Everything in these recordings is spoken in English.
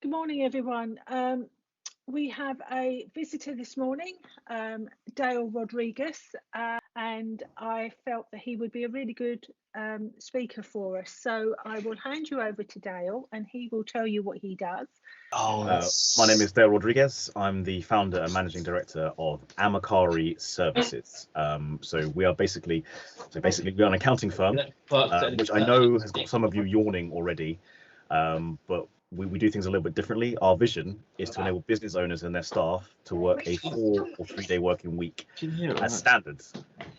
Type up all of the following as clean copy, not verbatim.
Good morning, everyone. We have a visitor this morning, Dayle Rodriguez, and I felt that he would be a really good speaker for us. So I will hand you over to Dayle and he will tell you what he does. My name is Dayle Rodriguez. I'm the founder and managing director of Amakari Services. So we are basically we're an accounting firm, which I know has got some of you yawning already, but we do things a little bit differently. Our vision is to enable business owners and their staff to work a 4 or 3 day working week as standards.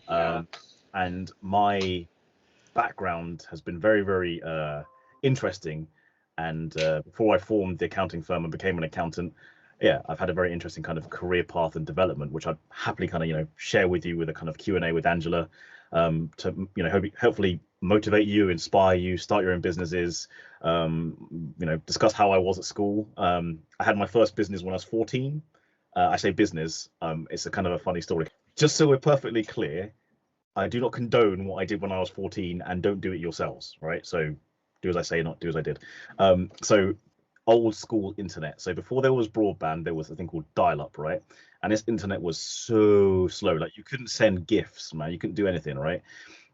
And my background has been very interesting. And before I formed the accounting firm and became an accountant, I've had a very interesting kind of career path and development, which I'd happily kind of share with you with a kind of Q&A with Angela, to hopefully motivate you, inspire you, start your own businesses, discuss how I was at school. I had my first business when I was 14. I say business, it's a kind of a funny story. Just so we're perfectly clear, I do not condone what I did when I was 14, and don't do it yourselves, right? So do as I say, not do as I did. So old school internet. So before there was broadband, there was a thing called dial-up, right? And this internet was so slow, like you couldn't send GIFs, man. You couldn't do anything, right?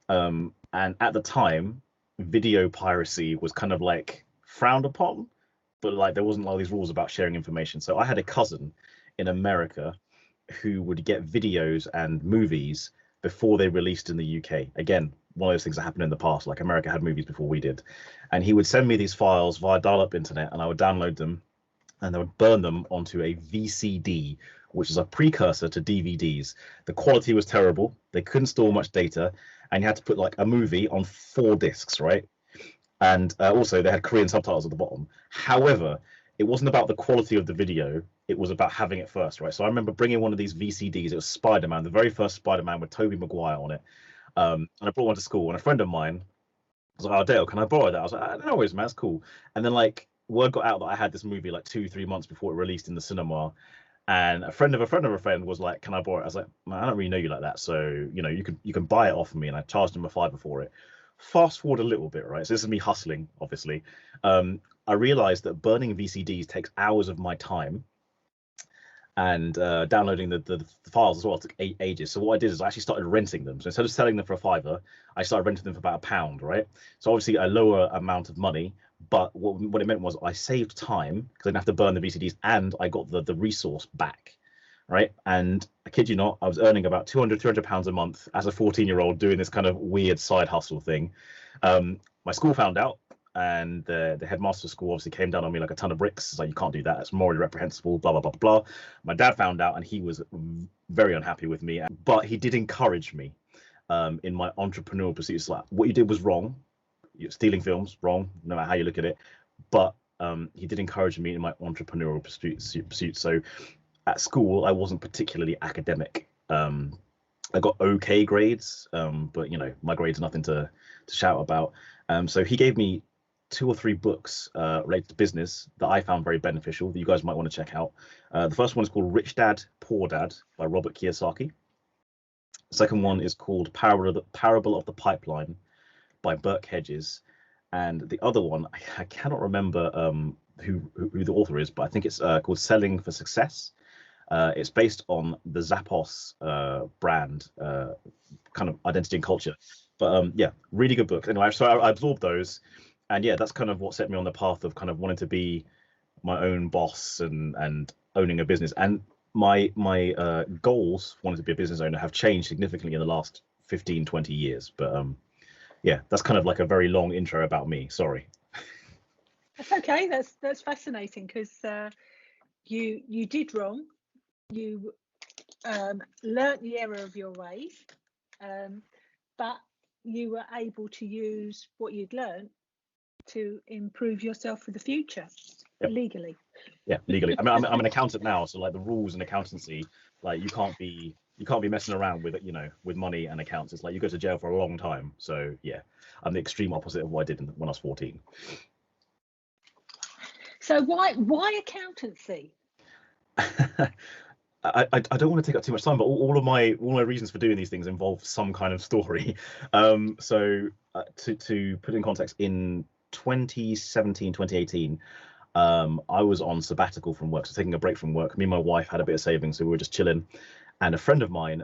And at the time, video piracy was kind of like frowned upon, but like there wasn't all these rules about sharing information. So I had a cousin in America who would get videos and movies before they released in the UK. Again, one of those things that happened in the past, like America had movies before we did. And he would send me these files via dial-up internet, and I would download them, and I would burn them onto a VCD, which is a precursor to DVDs. The quality was terrible. They couldn't store much data, and you had to put like a movie on 4 discs, right? And also they had Korean subtitles at the bottom. However, it wasn't about the quality of the video, it was about having it first, right? So I remember bringing one of these VCDs. It was Spider-Man, the very first Spider-Man with Tobey Maguire on it. And I brought one to school, and a friend of mine was like, "Oh, Dale, can I borrow that?" I was like, "No worries, man, it's cool." And then like word got out that I had this movie like 2-3 months before it released in the cinema, and a friend of a friend was like, "Can I borrow it?" I was like, "Man, I don't really know you like that, so you can buy it off me." And I charged him a $5 for it. Fast forward a little bit, right? So this is me hustling, obviously. I realized that burning VCDs takes hours of my time, and downloading the files as well took ages. So what I did is I actually started renting them. So instead of selling them for a $5, I started renting them for about £1, right? So obviously a lower amount of money, but what it meant was I saved time because I didn't have to burn the VCDs, and I got the resource back, right? And I kid you not, I was earning about £200 a month as a 14-year-old doing this kind of weird side hustle thing. My school found out, and the headmaster of school obviously came down on me like a ton of bricks. It's like, you can't do that, it's morally reprehensible, blah blah blah blah. My dad found out, and he was very unhappy with me, but he did encourage me in my entrepreneurial pursuits. Like, what you did was wrong. You're stealing films, wrong, no matter how you look at it. But he did encourage me in my entrepreneurial pursuits. So at school, I wasn't particularly academic. I got okay grades, but my grades are nothing to shout about. So he gave me 2 or 3 books related to business that I found very beneficial that you guys might want to check out. The first one is called Rich Dad, Poor Dad by Robert Kiyosaki. The second one is called Parable of the Pipeline by Burke Hedges. And the other one, I cannot remember who the author is, but I think it's called Selling for Success. It's based on the Zappos brand kind of identity and culture. But really good book. Anyway, so I absorbed those. And that's kind of what set me on the path of kind of wanting to be my own boss and owning a business. And my goals, wanting to be a business owner, have changed significantly in the last 15-20 years. But that's kind of like a very long intro about me. Sorry. That's okay. That's fascinating, because you did wrong. You learnt the error of your ways, but you were able to use what you'd learned to improve yourself for the future. Legally. Legally. I mean, I'm an accountant now, so like the rules in accountancy, like you can't be messing around with with money and accounts. It's like you go to jail for a long time. So I'm the extreme opposite of what I did when I was 14. So why accountancy? I don't want to take up too much time, but all my reasons for doing these things involve some kind of story. So to put in context, in 2017, 2018, I was on sabbatical from work, so taking a break from work. Me and my wife had a bit of savings, so we were just chilling. And a friend of mine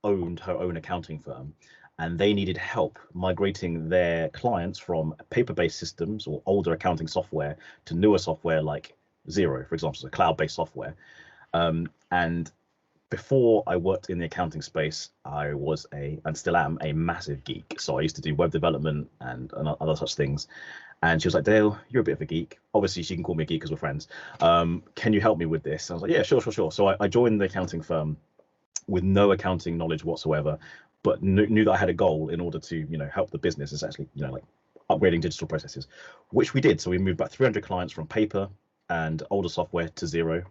owned her own accounting firm, and they needed help migrating their clients from paper-based systems or older accounting software to newer software like Xero, for example, so cloud-based software. And before I worked in the accounting space, I was and still am, a massive geek. So I used to do web development and other such things. And she was like, Dayle, you're a bit of a geek. Obviously, she can call me a geek because we're friends. Can you help me with this? And I was like, yeah, sure. So I joined the accounting firm with no accounting knowledge whatsoever, but knew that I had a goal in order to, help the business, essentially, like upgrading digital processes, which we did. So we moved about 300 clients from paper and older software to Xero.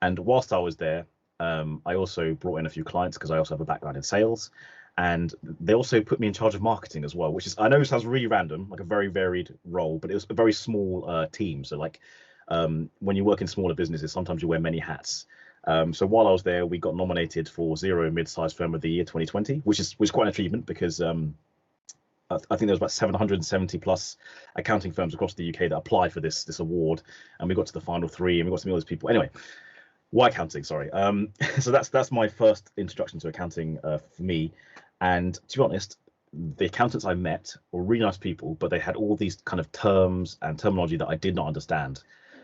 And whilst I was there, I also brought in a few clients because I also have a background in sales. And they also put me in charge of marketing as well, which is, I know it sounds really random, like a very varied role, but it was a very small team. So like when you work in smaller businesses, sometimes you wear many hats. So while I was there, we got nominated for Xero Mid-Sized Firm of the Year 2020, which is quite an achievement because I think there was about 770 plus accounting firms across the UK that applied for this award, and we got to the final three, and we got to meet all those people. Anyway, why accounting? Sorry. So that's my first introduction to accounting for me. And to be honest, the accountants I met were really nice people, but they had all these kind of terms and terminology that I did not understand.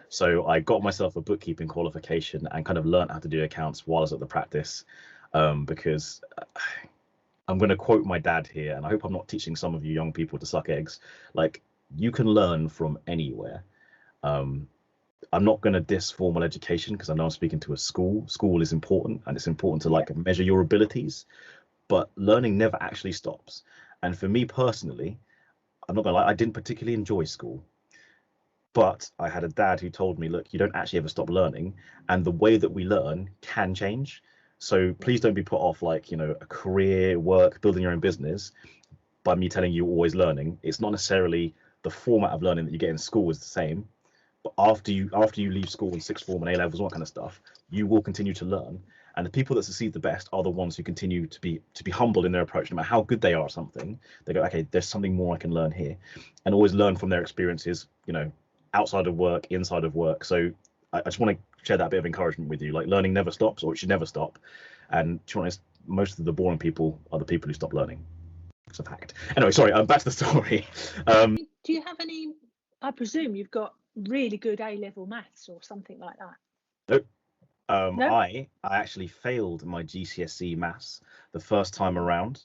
So I got myself a bookkeeping qualification and kind of learned how to do accounts while I was at the practice, because I'm going to quote my dad here, and I hope I'm not teaching some of you young people to suck eggs. Like, you can learn from anywhere. I'm not going to diss formal education because I know I'm speaking to a school. School is important, and it's important to like measure your abilities, but learning never actually stops. And for me personally, I'm not gonna lie, I didn't particularly enjoy school, but I had a dad who told me, look, you don't actually ever stop learning, and the way that we learn can change. So please don't be put off like, a career, work, building your own business by me telling you always learning. It's not necessarily the format of learning that you get in school is the same, but after you leave school in sixth form and A levels, all that kind of stuff, you will continue to learn. And the people that succeed the best are the ones who continue to be humble in their approach. No matter how good they are at something, they go, okay, there's something more I can learn here, and always learn from their experiences, outside of work, inside of work. So I just want to share that bit of encouragement with you. Like, learning never stops, or it should never stop. And to be honest, most of the boring people are the people who stop learning. It's a fact. Anyway, sorry, back to the story. Do you have any, I presume you've got really good A-level maths or something like that? Nope. No? I actually failed my GCSE maths the first time around,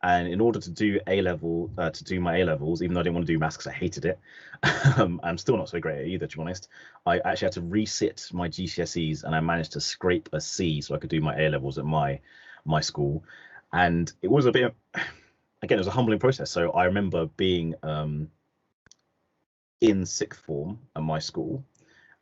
and in order to do my A levels, even though I didn't want to do maths because I hated it, I'm still not so great at it either, to be honest. I actually had to resit my GCSEs, and I managed to scrape a C so I could do my A levels at my school. And it was a bit, again, it was a humbling process. So I remember being in sixth form at my school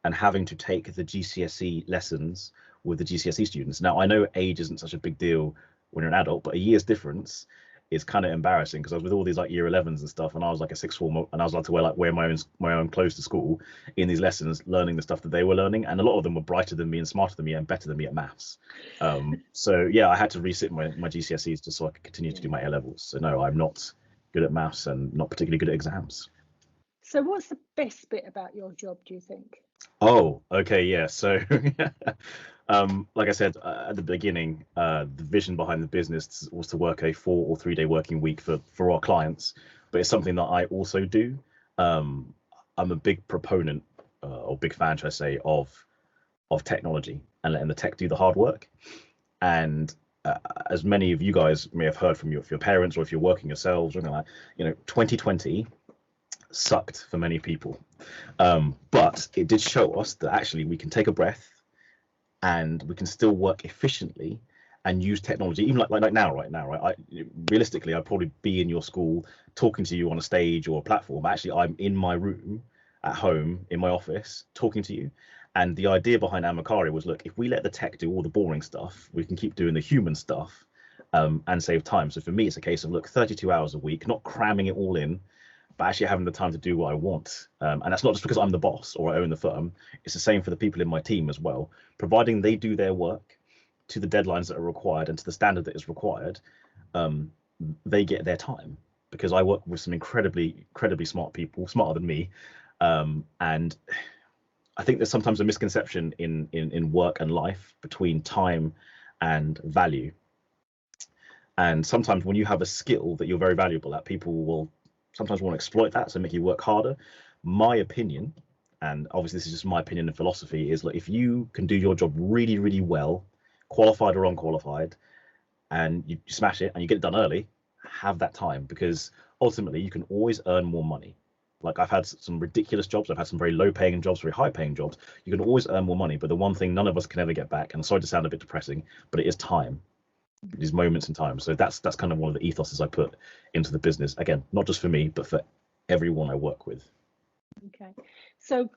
and having to take the GCSE lessons with the GCSE students. Now, I know age isn't such a big deal when you're an adult, but a year's difference is kind of embarrassing because I was with all these like year 11s and stuff, and I was like a sixth form, and I was allowed to wear my own clothes to school in these lessons, learning the stuff that they were learning, and a lot of them were brighter than me and smarter than me and better than me at maths. So yeah, I had to resit my GCSEs just so I could continue to do my A levels. So no, I'm not good at maths and not particularly good at exams. So what's the best bit about your job, do you think? Oh, okay, yeah. So, like I said at the beginning, the vision behind the business was to work a 4 or 3 day working week for our clients, but it's something that I also do. I'm a big proponent or big fan, should I say, of technology and letting the tech do the hard work. And as many of you guys may have heard from your parents, or if you're working yourselves or anything like that, 2020 sucked for many people, but it did show us that actually we can take a breath and we can still work efficiently and use technology, even like now, right? Realistically, I'd probably be in your school talking to you on a stage or a platform. Actually, I'm in my room at home in my office talking to you. And the idea behind Amakari was, look, if we let the tech do all the boring stuff, we can keep doing the human stuff and save time. So for me, it's a case of, look, 32 hours a week, not cramming it all in, but actually having the time to do what I want. And that's not just because I'm the boss or I own the firm. It's the same for the people in my team as well. Providing they do their work to the deadlines that are required and to the standard that is required, they get their time, because I work with some incredibly smart people, smarter than me. And I think there's sometimes a misconception in work and life between time and value. And sometimes when you have a skill that you're very valuable at, people will sometimes want to exploit that, so make you work harder. My opinion, and obviously this is just my opinion and philosophy, is like, if you can do your job really, really well, qualified or unqualified, and you smash it and you get it done early, have that time, because ultimately you can always earn more money. Like, I've had some ridiculous jobs, I've had some very low paying jobs, very high paying jobs. You can always earn more money, but the one thing none of us can ever get back, and sorry to sound a bit depressing, but it is time. These moments in time. So that's kind of one of the ethoses I put into the business. Again, not just for me, but for everyone I work with. Okay. So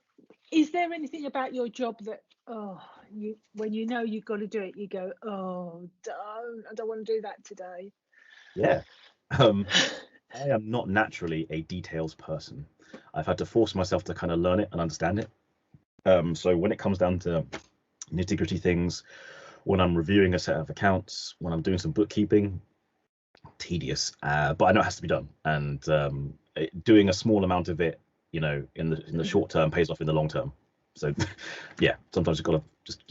is there anything about your job that, when you know you've got to do it, you go, oh, I don't want to do that today? Yeah. I am not naturally a details person. I've had to force myself to kind of learn it and understand it. So when it comes down to nitty-gritty things, when I'm reviewing a set of accounts, when I'm doing some bookkeeping, tedious, but I know it has to be done. And doing a small amount of it, in the short term pays off in the long term. So yeah, sometimes you've got to just,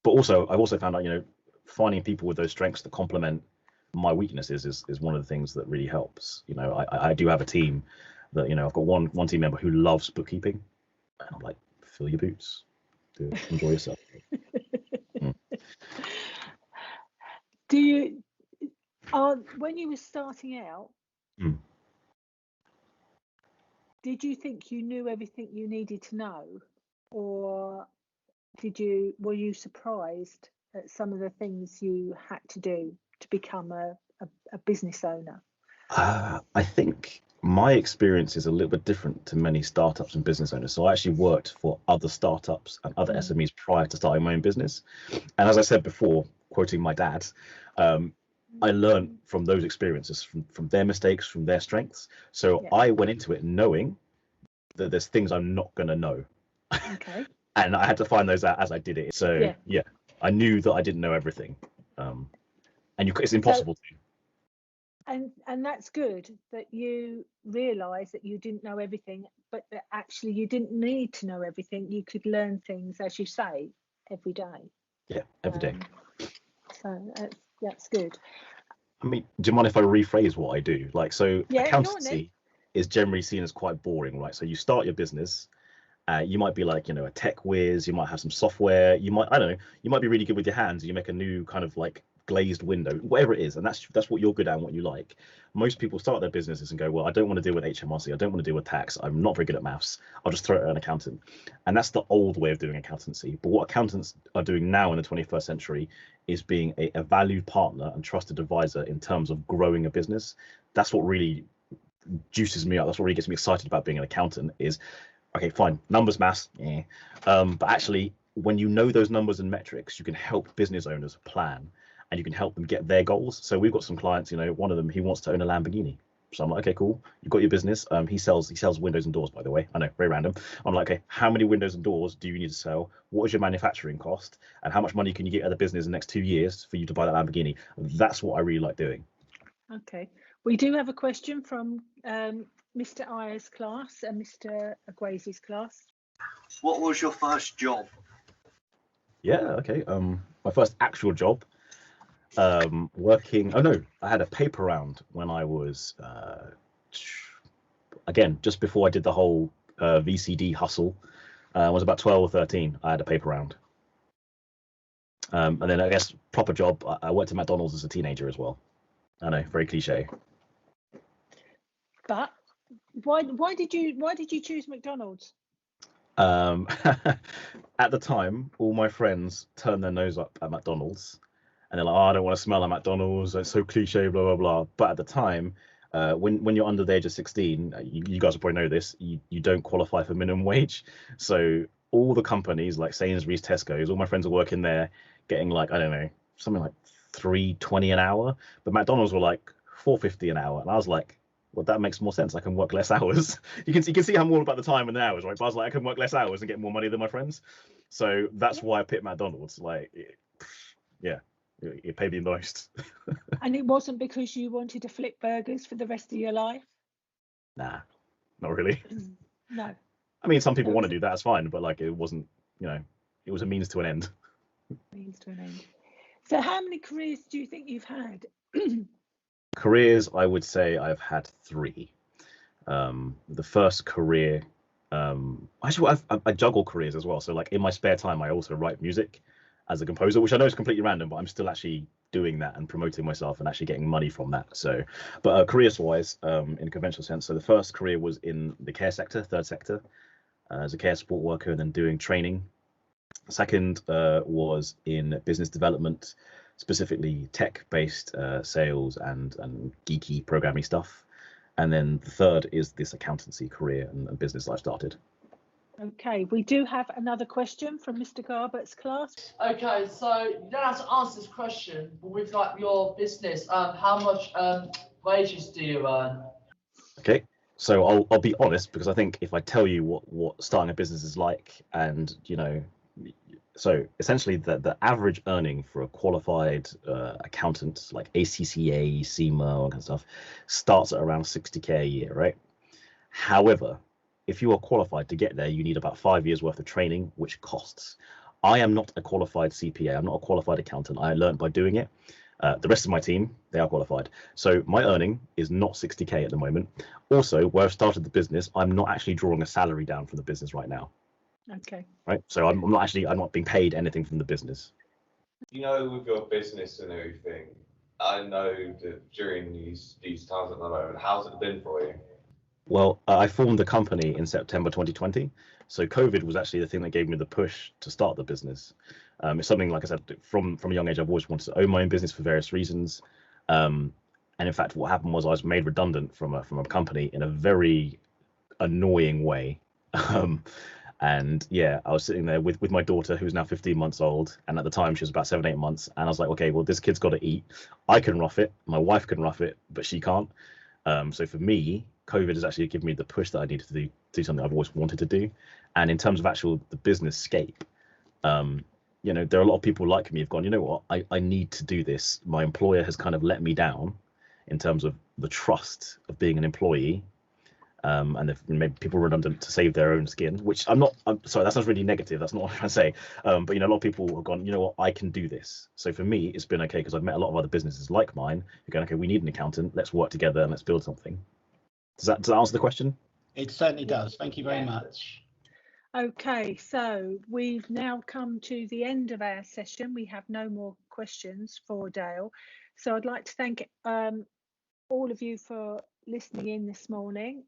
but also I've also found out, finding people with those strengths that complement my weaknesses is one of the things that really helps. I do have a team that, I've got one team member who loves bookkeeping, and I'm like, fill your boots, do it, enjoy yourself. Do you, when you were starting out, did you think you knew everything you needed to know, or were you surprised at some of the things you had to do to become a business owner? I think my experience is a little bit different to many startups and business owners. So I actually worked for other startups and other SMEs prior to starting my own business. And as I said before, quoting my dad, I learned from those experiences, from their mistakes, from their strengths. So I went into it knowing that there's things I'm not going to know. Okay. And I had to find those out as I did it. So yeah, I knew that I didn't know everything. And it's impossible to. And that's good that you realise that you didn't know everything, but that actually you didn't need to know everything. You could learn things, as you say, every day. Yeah, every day. So that's good. I mean, do you mind if I rephrase what I do? Like, so accountancy is generally seen as quite boring, right? So you start your business, you might be like, a tech whiz, you might have some software, you might be really good with your hands, you make a new kind of like glazed window, whatever it is, and that's what you're good at and what you like. Most people start their businesses and go, well, I don't want to deal with HMRC, I don't want to deal with tax, I'm not very good at maths, I'll just throw it at an accountant. And that's the old way of doing accountancy. But what accountants are doing now in the 21st century is being a valued partner and trusted advisor in terms of growing a business. That's what really juices me up, that's what really gets me excited about being an accountant. Is okay, fine, numbers, maths, but actually when you know those numbers and metrics, you can help business owners plan, and you can help them get their goals. So we've got some clients, one of them, he wants to own a Lamborghini. So I'm like, okay, cool. You've got your business. He sells windows and doors, by the way. I know, very random. I'm like, okay, how many windows and doors do you need to sell? What is your manufacturing cost? And how much money can you get out of the business in the next 2 years for you to buy that Lamborghini? That's what I really like doing. Okay. We do have a question from Mr. Ayer's class and Mr. Aguazi's class. What was your first job? Yeah, okay. My first actual job, working. Oh no, I had a paper round when I was, again, just before I did the whole VCD hustle. I was about 12 or 13. I had a paper round. And then I guess proper job, I worked at McDonald's as a teenager as well. I know, very cliche. But why did you choose McDonald's? At the time, all my friends turned their nose up at McDonald's, and they're like, "Oh, I don't want to smell at McDonald's. It's so cliche, blah blah blah." But at the time, when you're under the age of 16, you guys will probably know this. You don't qualify for minimum wage, so all the companies like Sainsbury's, Tesco's, all my friends are working there, getting like, I don't know, something like $3.20 an hour. But McDonald's were like $4.50 an hour, and I was like, well, that makes more sense. I can work less hours. You can see I'm all about the time and the hours, right? But I was like, I can work less hours and get more money than my friends. So that's why I picked McDonald's. Like, yeah, it paid me the most. And it wasn't because you wanted to flip burgers for the rest of your life? Nah, not really. No. I mean, some people want to do that, that's fine, but like it wasn't, you know, it was a means to an end. Means to an end. So how many careers do you think you've had? Careers, I would say I've had 3. The first career, actually, I juggle careers as well. So like in my spare time, I also write music as a composer, which I know is completely random, but I'm still actually doing that and promoting myself and actually getting money from that. So, but careers-wise, in a conventional sense, so the first career was in the care sector, third sector, as a care support worker, and then doing training. Second was in business development, specifically tech-based sales and geeky programming stuff. And then the third is this accountancy career and business I started. Okay, we do have another question from Mr. Garbutt's class. Okay, so you don't have to answer this question, but with like your business, how much wages do you earn? Okay, so I'll be honest, because I think if I tell you what starting a business is like, and you know, so essentially the average earning for a qualified accountant, like ACCA, CIMA, all that kind of stuff, starts at around 60k a year, right? However, if you are qualified to get there, you need about 5 years worth of training, which costs. I am not a qualified CPA. I'm not a qualified accountant. I learned by doing it. The rest of my team, they are qualified. So my earning is not 60k at the moment. Also, where I've started the business, I'm not actually drawing a salary down from the business right now. Okay. Right. So I'm not being paid anything from the business. You know, with your business and everything, I know that during these times at the moment, how's it been for you? Well, I formed the company in September 2020. So COVID was actually the thing that gave me the push to start the business. It's something, like I said, from a young age, I've always wanted to own my own business for various reasons. And in fact, what happened was I was made redundant from a company in a very annoying way. And yeah, I was sitting there with my daughter, who's now 15 months old. And at the time, she was about 7, 8 months. And I was like, okay, well, this kid's got to eat. I can rough it. My wife can rough it, but she can't. So for me, COVID has actually given me the push that I needed to do something I've always wanted to do. And in terms of the business scape, you know, there are a lot of people like me who've gone, you know what, I need to do this. My employer has kind of let me down in terms of the trust of being an employee. And they've made people redundant to save their own skin, which I'm sorry, that sounds really negative. That's not what I'm trying to say. But, you know, a lot of people have gone, you know what, I can do this. So for me, it's been okay because I've met a lot of other businesses like mine who are going, okay, we need an accountant. Let's work together and let's build something. Does that answer the question? It certainly does. Thank you very much. Okay, so we've now come to the end of our session. We have no more questions for Dayle. So I'd like to thank all of you for listening in this morning.